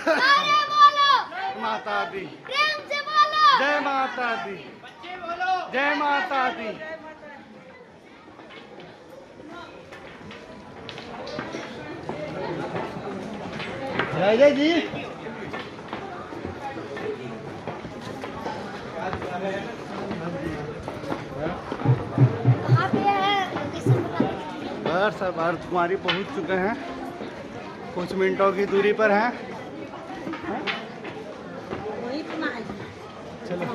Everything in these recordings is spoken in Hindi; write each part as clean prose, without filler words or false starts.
नारे बोलो माता दी, प्रेम से बोलो जय माता दी, बच्चे बोलो जय माता दी। जय जय जी। कहाँ पे है सब अर्थ कुमारी पहुंच चुके हैं, कुछ मिनटों की दूरी पर हैं। चलो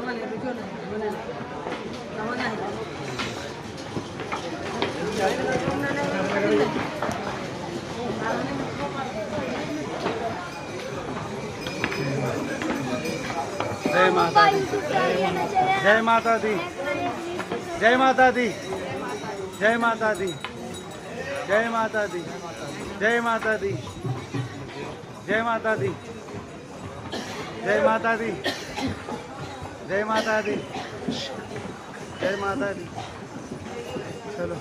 जय माता दी, जय माता दी, जय माता दी, जय माता दी, जय माता दी, जय माता दी, जय माता दी, जय माता दी, जय माता दी, जय माता दी। चलो।